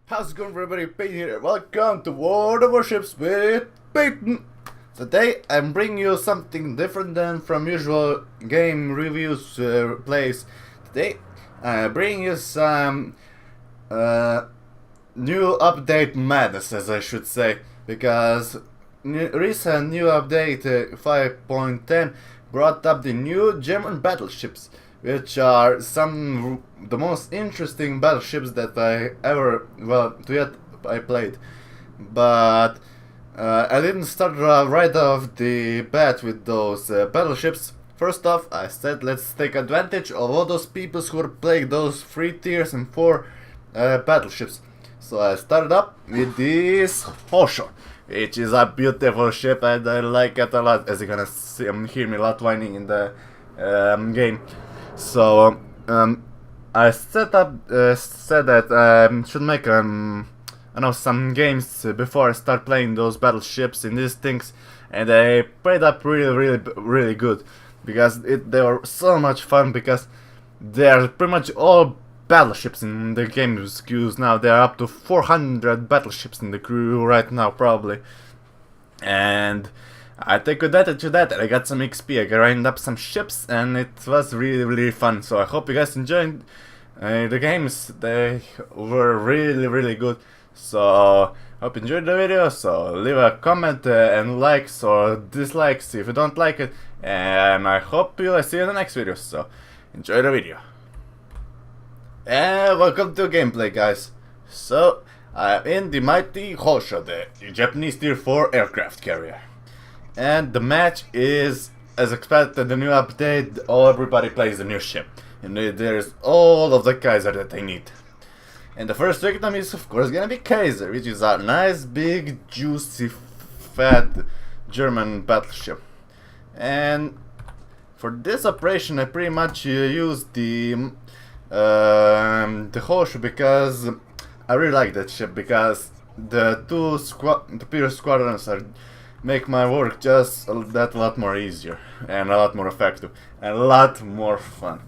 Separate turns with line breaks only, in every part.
How's it going, everybody? Peyton here. Welcome to World of Warships with Peyton. Today I'm bringing you something different than from usual game reviews plays. Today I'm bringing you some new update madness, as I should say, because recent new update 5.10 brought up the new German battleships, which are the most interesting battleships that I ever, yet I played. But I didn't start right off the bat with those battleships. First off, I said let's take advantage of all those people who are playing those 3 tiers and 4 battleships. So I started up with this Hosho, which is a beautiful ship and I like it a lot, as you're gonna see, hear me a lot whining in the game. So I said that I should make some games before I start playing those battleships in these things, and they played up really good, because they were so much fun, because they are pretty much all battleships in the game's queues now. There are up to 400 battleships in the crew right now, probably, and I take advantage of that. I got some XP, I grind up some ships, and it was really fun. So I hope you guys enjoyed the games. They were really good. So hope you enjoyed the video. So leave a comment and likes or dislikes if you don't like it, and I hope I see you in the next video. So enjoy the video. And welcome to gameplay, guys. So I'm in the mighty Hosho, the Japanese Tier 4 aircraft carrier. And the match is, as expected, the new update, everybody plays the new ship. And there's all of the Kaiser that I need. And the first victim is, of course, gonna be Kaiser, which is a nice, big, juicy, fat German battleship. And for this operation, I pretty much used the Hosho, because I really like that ship, because the torpedo squadrons make my work just a lot more easier, and a lot more effective, and a lot more fun.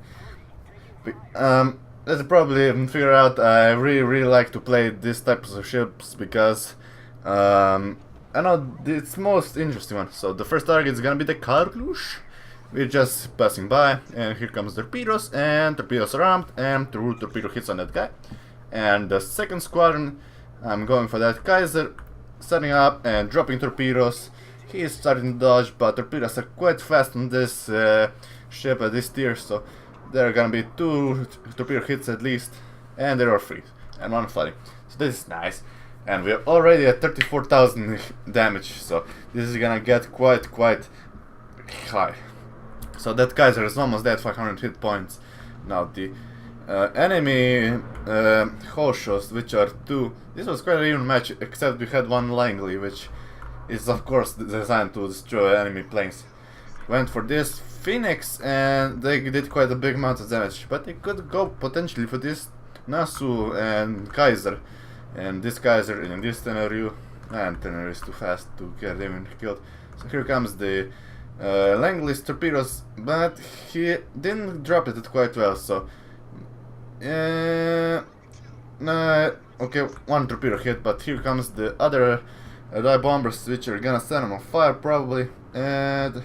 As you probably figure out, I really like to play these types of ships, because I know it's the most interesting one. So the first target is gonna be the Karlush. We're just passing by, and here comes torpedoes, and torpedoes are armed, and the torpedo hits on that guy. And the second squadron, I'm going for that Kaiser, setting up and dropping torpedoes. He is starting to dodge, but torpedoes are quite fast on this ship at this tier, so there are gonna be 2 torpedo hits at least, and there are 3, and 1 flooding. So this is nice, and we're already at 34,000 damage, so this is gonna get quite high. So that Kaiser is almost dead, 500 hit points. Now the enemy Hoshos, which are 2, this was quite an even match, except we had one Langley, which is of course designed to destroy enemy planes. Went for this Phoenix, and they did quite a big amount of damage, but they could go potentially for this Nasu and Kaiser, and this Kaiser and this Teneriu, and Teneriu is too fast to get even killed. So here comes the Langley's torpedoes, but he didn't drop it quite well, so okay, 1 torpedo hit, but here comes the other dive bombers, which are gonna set him on fire probably, and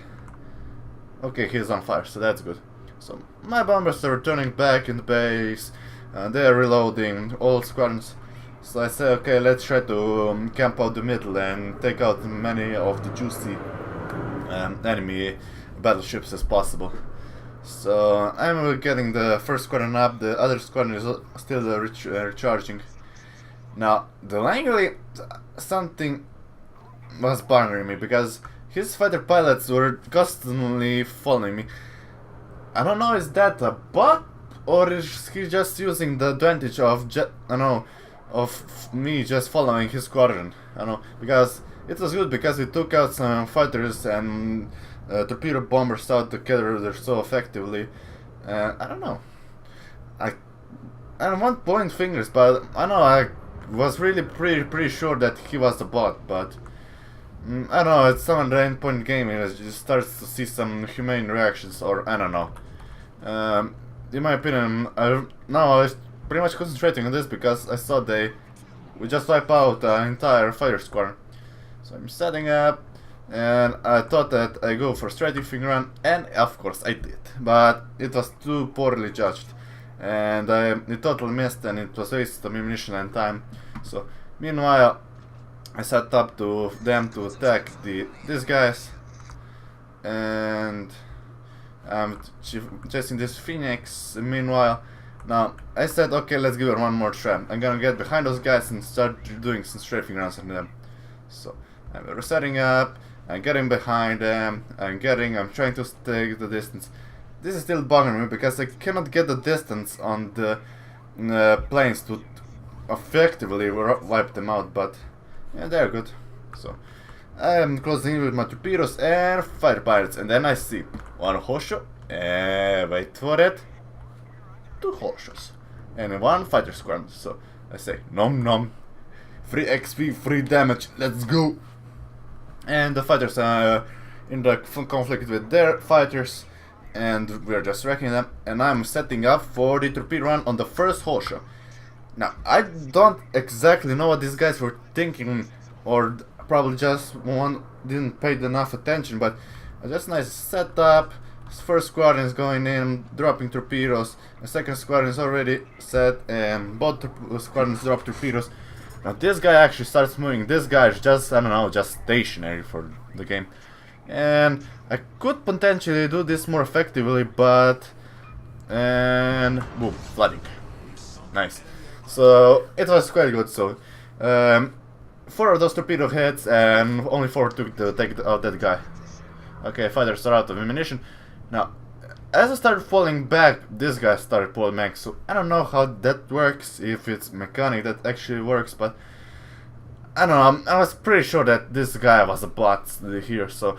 okay, he's on fire, so that's good. So my bombers are returning back in the base, they are reloading all squadrons. So I say, okay, let's try to camp out the middle and take out many of the juicy enemy battleships as possible. So I'm getting the first squadron up, the other squadron is still recharging. Now the Langley, something was bothering me, because his fighter pilots were constantly following me. I don't know, is that a bot, or is he just using the advantage of of me just following his squadron? I don't know, because it was good, because we took out some fighters and torpedo bombers out together so effectively. I don't know. I don't want point fingers, but I know I was really pretty sure that he was a bot, but I don't know, it's some endpoint game and it just starts to see some humane reactions, or I don't know. In my opinion, now I was pretty much concentrating on this because I saw they we just wipe out the entire fighter squadron. So I'm setting up, and I thought that I go for strafing run, and of course I did, but it was too poorly judged, and it totally missed, and it was waste of ammunition and time. So meanwhile, I set up to them to attack these guys, and I'm chasing this Phoenix. Meanwhile, now I said, okay, let's give it one more try. I'm gonna get behind those guys and start doing some strafing runs on them. So I'm setting up, I'm getting behind them, I'm trying to take the distance. This is still bugging me because I cannot get the distance on the planes to effectively wipe them out, but yeah, they're good. So I am closing in with my torpedoes and fighter pilots, and then I see one Hosho, wait for it, 2 Hoshos, and 1 fighter squadron. So I say, nom nom, free XP, free damage, let's go. And the fighters are in the conflict with their fighters, and we're just wrecking them, and I'm setting up for the torpedo run on the first Hosho. Now, I don't exactly know what these guys were thinking, or probably just didn't pay enough attention, but a just nice setup. First squadron is going in, dropping torpedoes, the second squadron is already set, and both squadrons drop torpedoes. Now this guy actually starts moving. This guy is just, I don't know, just stationary for the game. And I could potentially do this more effectively, but... and... boom, flooding. Nice. So, it was quite good. So, 4 of those torpedo hits, and only 4 took to take out that guy. Okay, fighters are out of ammunition. Now, as I started falling back, this guy started pulling back, so I don't know how that works, if it's mechanic that actually works, but I don't know, I was pretty sure that this guy was a bot here, so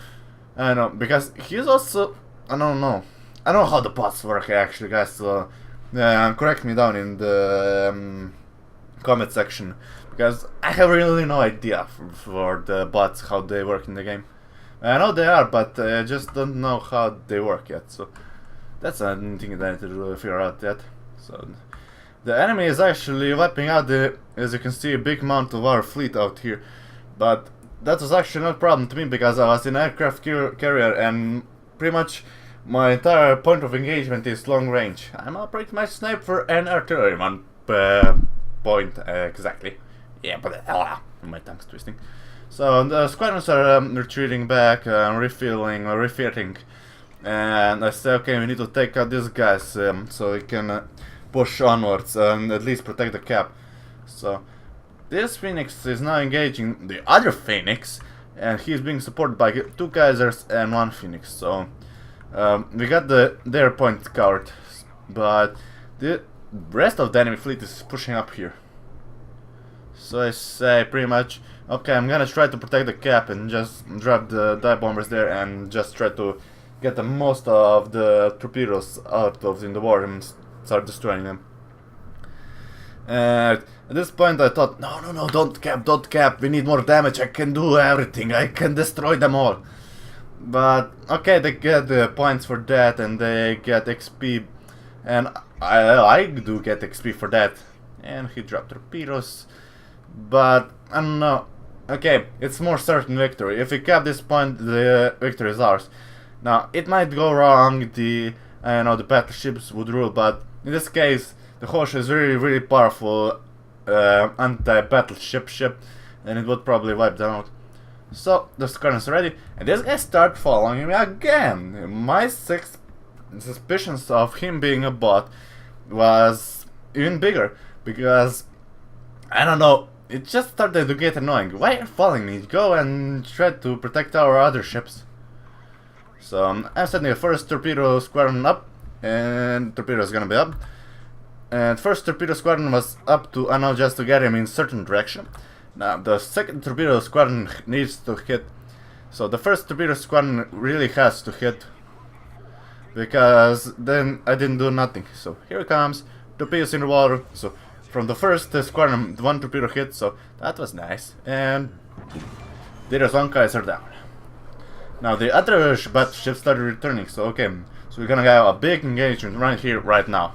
I don't know, because he's also, I don't know how the bots work actually, guys, so correct me down in the comment section, because I have really no idea for the bots, how they work in the game. I know they are, but I just don't know how they work yet, so that's anything that I need to really figure out yet. So the enemy is actually wiping out as you can see, a big amount of our fleet out here, but that was actually not a problem to me because I was in aircraft carrier and pretty much my entire point of engagement is long range. I'm operating my sniper and artillery point exactly. Yeah, but my tongue's twisting. So the squadrons are retreating back, refitting, and I say, okay, we need to take out these guys so we can push onwards and at least protect the cap. So this Phoenix is now engaging the other Phoenix, and he's being supported by 2 Kaisers and 1 Phoenix. So we got their point covered, but the rest of the enemy fleet is pushing up here. So I say pretty much, okay, I'm gonna try to protect the cap and just drop the dive bombers there and just try to get the most of the torpedoes out of in the war and start destroying them. At this point I thought, no, don't cap, we need more damage, I can do everything, I can destroy them all. But, okay, they get the points for that and they get XP, and I do get XP for that. And he dropped torpedoes, but I don't know. Okay, it's more certain victory. If we cap this point, the victory is ours. Now, it might go wrong, the battleships would rule, but in this case, the Hosho is really powerful anti-battleship ship, and it would probably wipe them out. So, the squadron's ready, and this guy started following me again. My suspicions of him being a bot was even bigger, because, I don't know, it just started to get annoying. Why are you following me? Go and try to protect our other ships. So I'm setting the first torpedo squadron up, and torpedo is gonna be up. And first torpedo squadron was up to, I know, just to get him in certain direction. Now the second torpedo squadron needs to hit. So the first torpedo squadron really has to hit, because then I didn't do nothing. So here it comes, torpedoes in the water. So from the first squadron, 1 torpedo hit, so that was nice. And there is 1 Kaiser down. Now the other battleships started returning, so okay, so we're gonna have a big engagement right here, right now.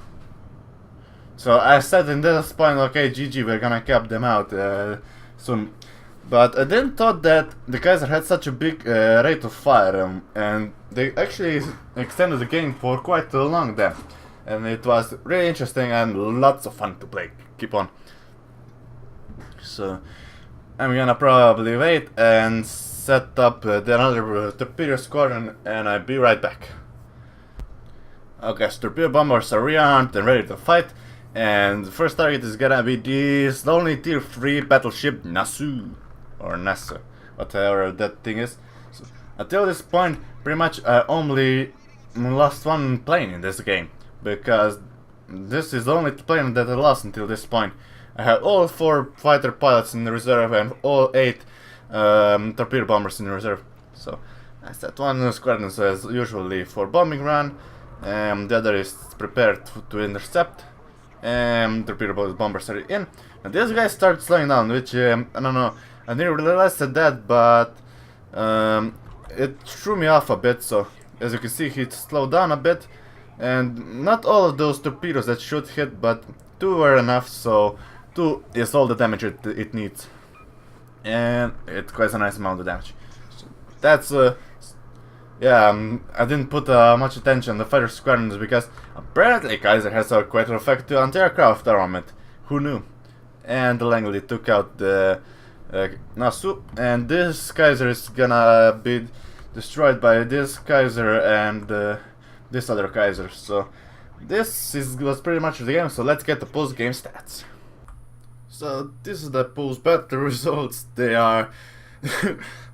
So I said in this point, okay, GG, we're gonna cap them out soon. But I didn't thought that the Kaiser had such a big rate of fire, and they actually extended the game for quite long then. And it was really interesting and lots of fun to play. Keep on. So I'm gonna probably wait and set up the another torpedo squadron, and I'll be right back. Okay, so torpedo bombers are rearmed and ready to fight. And the first target is gonna be this lonely tier 3 battleship Nasu. Or NASA, whatever that thing is. So, until this point, pretty much I only lost one plane in this game. Because this is the only plane that I lost until this point. I had all 4 fighter pilots in the reserve and all 8 torpedo bombers in the reserve. So I set one squadron as usually for bombing run. The other is prepared to intercept. Torpedo bombers are in. And this guy starts slowing down, which I don't know. I didn't realize that, but it threw me off a bit. So as you can see, he slowed down a bit, and not all of those torpedoes that should hit, but 2 were enough. So 2 is all the damage it needs, and it's quite a nice amount of damage. So that's yeah. I didn't put much attention on the fighter squadrons because apparently Kaiser has a quite effective anti-aircraft armament. Who knew? And the Langley took out the Nasu, and this Kaiser is gonna be destroyed by this Kaiser and this other Kaiser. So this was pretty much the game. So let's get the post-game stats. So this is the post-battle results. They are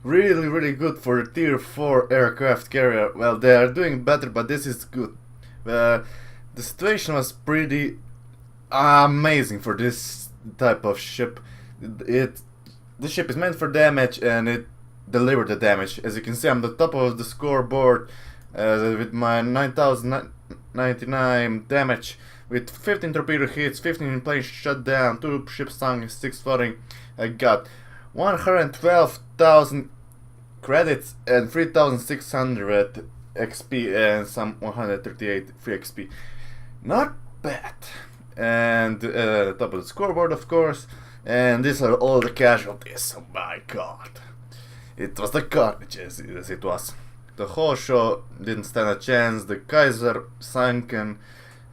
really good for a tier 4 aircraft carrier. Well, they are doing better, but this is good. The situation was pretty amazing for this type of ship. The ship is meant for damage, and it delivered the damage. As you can see, I'm the top of the scoreboard with my 9,099 damage, with 15 torpedo hits, 15 planes shut down, 2 ships sunk, 6 flooding. I got 112,000 credits and 3,600 XP and some 138 free XP. Not bad. And the top of the scoreboard, of course. And these are all the casualties. Oh my god. It was the garbage as it was. The Hosho didn't stand a chance. The Kaiser sunken.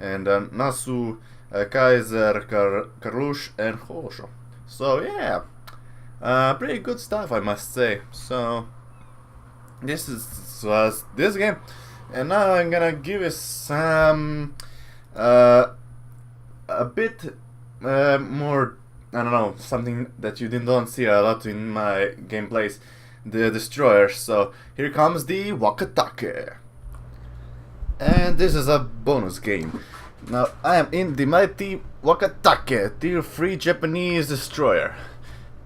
And Nasu, Kaiser, Karlush, and Hosho. So yeah. Pretty good stuff, I must say. So this was this game. And now I'm gonna give you some a bit more, I don't know, something that you don't see a lot in my gameplays, the destroyers. So here comes the Wkatake, and this is a bonus game. Now I am in the mighty Wkatake, tier 3 Japanese destroyer,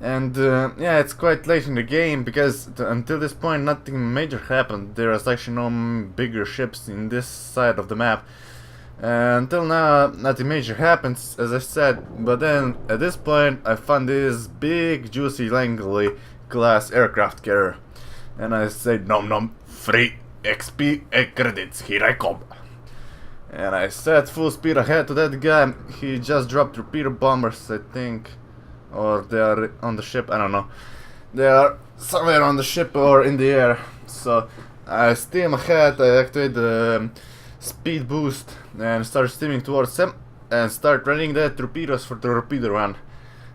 and yeah, it's quite late in the game because until this point nothing major happened. There was actually no bigger ships in this side of the map. Until now, nothing major happens, as I said, but then at this point I found this big, juicy Langley class aircraft carrier, and I said, nom nom, free XP and credits, here I come. And I set full speed ahead to that guy. He just dropped torpedo bombers, I think, or they are on the ship, I don't know. They are somewhere on the ship or in the air. So I steam ahead, I activate the speed boost and start steaming towards them and start running the torpedoes for the torpedo run.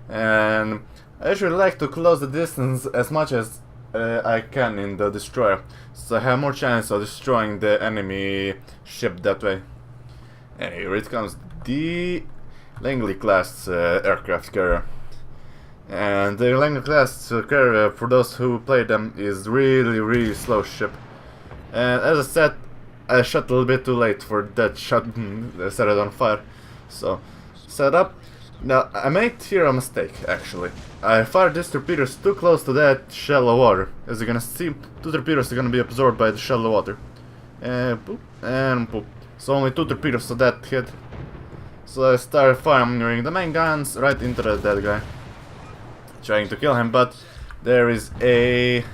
And I usually like to close the distance as much as I can in the destroyer, so I have more chance of destroying the enemy ship that way. And here it comes, the Langley class aircraft carrier. And the Langley class carrier, for those who play them, is really slow ship. And as I said, I shot a little bit too late for that shot. Set it on fire. So set up. Now I made here a mistake actually. I fired these torpedoes too close to that shallow water. As you're gonna see, 2 torpedoes are gonna be absorbed by the shallow water. And poop and poop. So only 2 torpedoes so that hit. So I started firing the main guns right into that guy, trying to kill him, but there is a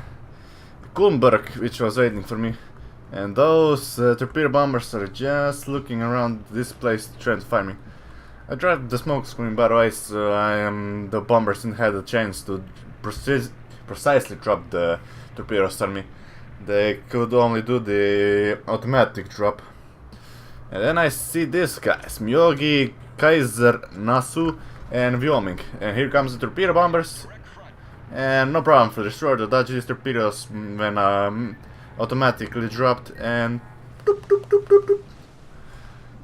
Kulmberg which was waiting for me. And those torpedo bombers are just looking around this place trying to find me. I dropped the smoke screen by the way, so the bombers didn't have a chance to precisely drop the torpedoes on me. They could only do the automatic drop. And then I see these guys, Myogi, Kaiser, Nasu, and Wyoming. And here comes the torpedo bombers. And no problem for the destroyer to dodge these torpedoes when automatically dropped, and doop, doop, doop, doop, doop.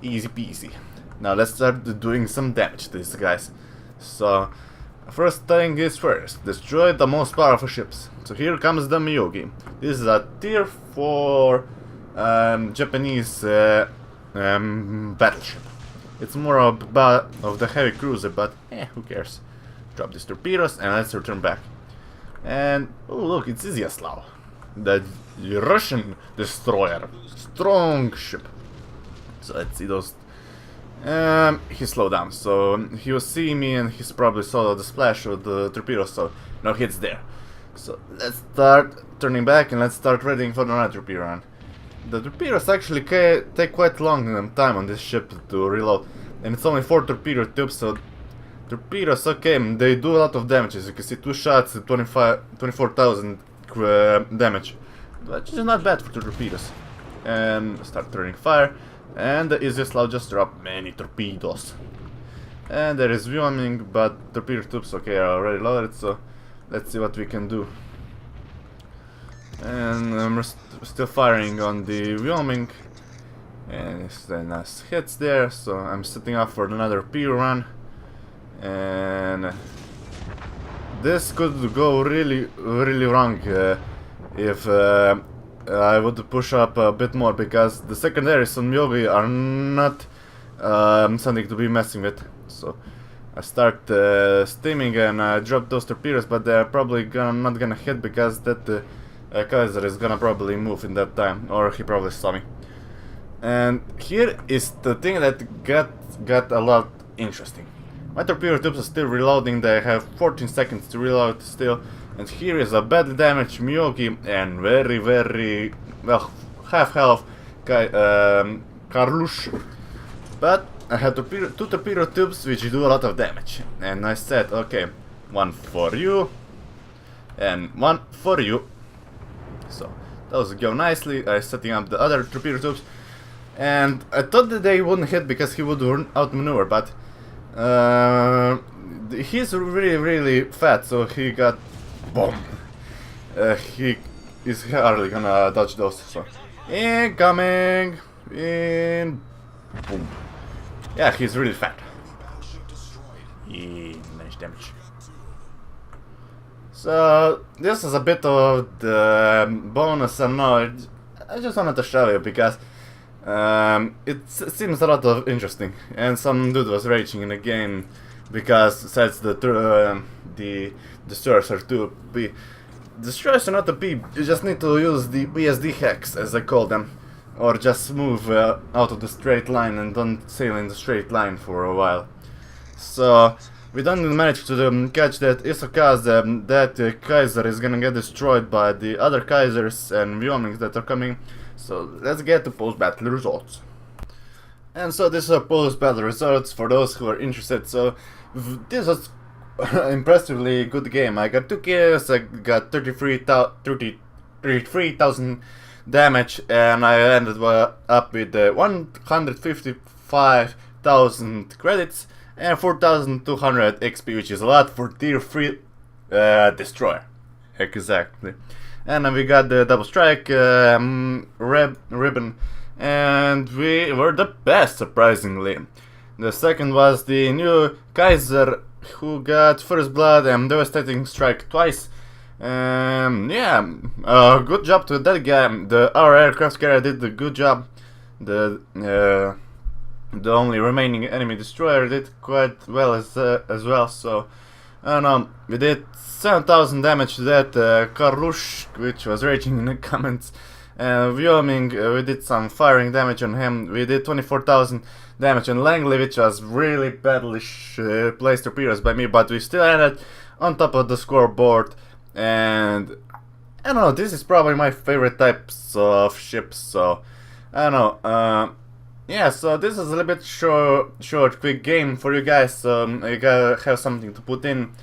Easy peasy. Now let's start doing some damage to these guys. So first thing is first, destroy the most powerful ships. So here comes the Myogi. This is a tier 4 Japanese battleship. It's more of the heavy cruiser, but who cares? Drop these torpedoes and let's return back. And oh look, it's Izyaslav, the Russian destroyer, strong ship. So let's see those. He slowed down, so he was seeing me and he's probably saw the splash of the torpedoes, so no hits there. So let's start turning back and let's start readying for another torpedo run. The torpedoes actually take quite long time on this ship to reload, and it's only 4 torpedo tubes, so torpedoes, okay, they do a lot of damage. As you can see, 2 shots at 24,000 damage, which is not bad for 2 torpedoes. And start turning fire, and the Izyaslav just dropped many torpedoes. And there is Wyoming, but torpedo tubes, okay, are already loaded, so let's see what we can do. And we're still firing on the Wyoming, and it's a nice hits there, so I'm setting up for another torpedo run. And this could go really wrong if I would push up a bit more, because the secondaries on Myogi are not something to be messing with. So I start steaming and I drop those torpedoes, but they're probably not gonna hit, because that Kaiser is gonna probably move in that time, or he probably saw me. And here is the thing that got a lot interesting. My torpedo tubes are still reloading, they have 14 seconds to reload still, and here is a badly damaged Myogi and very well, half health Karlush. But I had 2 torpedo tubes which do a lot of damage, and I said, okay, 1 for you and 1 for you. So those go nicely. I setting up the other torpedo tubes, and I thought that they wouldn't hit because he would outmaneuver, but he's really fat, so he got boom. He is hardly gonna dodge those. So incoming, in, boom. Yeah, he's really fat. Nice damage. So this is a bit of the bonus, and no, I just wanted to show you because it seems a lot of interesting, and some dude was raging in the game because since the destroyers are 2P. Destroyers are not a P, you just need to use the BSD hacks, as I call them, or just move out of the straight line and don't sail in the straight line for a while. So we don't manage to catch that Isokaze, that Kaiser is gonna get destroyed by the other Kaisers and Wyomings that are coming. So let's get to post-battle results. And so this is our post-battle results for those who are interested. So this was impressively good game. I got 2 kills, I got 33,000 damage, and I ended up with 155,000 credits and 4,200 XP, which is a lot for tier 3 destroyer. Exactly. And then we got the double strike ribbon, and we were the best, surprisingly. The second was the new Kaiser, who got first blood and devastating strike twice. Yeah, good job to that guy. Our aircraft carrier did a good job. The only remaining enemy destroyer did quite well as well. So I don't know, we did 7,000 damage to that Karlush, which was raging in the comments. Wyoming, we did some firing damage on him. We did 24,000 damage on Langley, which was really badly placed torpedoes by me, but we still ended on top of the scoreboard. And I don't know, this is probably my favorite types of ships, so I don't know. yeah, so this is a little bit short, quick game for you guys. So you gotta have something to put in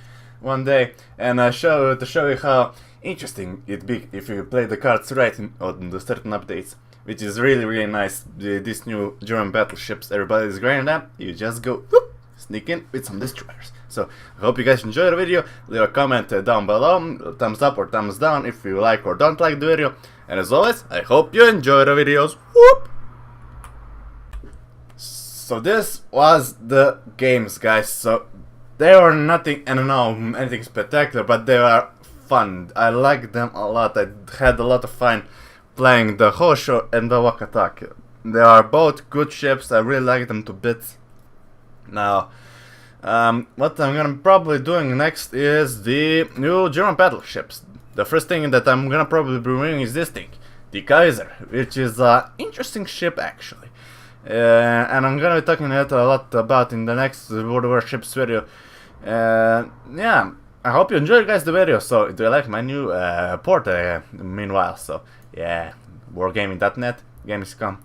one day and to show you how interesting it be if you play the cards right on the certain updates, which is really nice. These new German battleships, everybody's grinding up. You just go whoop, sneak in with some destroyers. So I hope you guys enjoy the video. Leave a comment down below, thumbs up or thumbs down if you like or don't like the video. And as always, I hope you enjoy the videos. Whoop! So this was the games, guys. So they were nothing, I don't know, anything spectacular, but they were fun. I liked them a lot. I had a lot of fun playing the Hosho and the Wkatake. They are both good ships. I really like them to bits. Now, what I'm gonna probably doing next is the new German battleships. The first thing that I'm gonna probably be bringing is this thing, the Kaiser, which is an interesting ship actually. And I'm gonna be talking a lot about in the next World Warships video. Yeah, I hope you enjoyed, guys, the video. So do you like my new port meanwhile? So yeah, wargaming.net, Gamescom.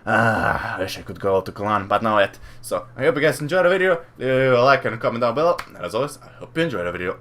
I wish I could go to Cologne, but not yet. So I hope you guys enjoyed the video. Leave a like and a comment down below. And as always, I hope you enjoyed the video.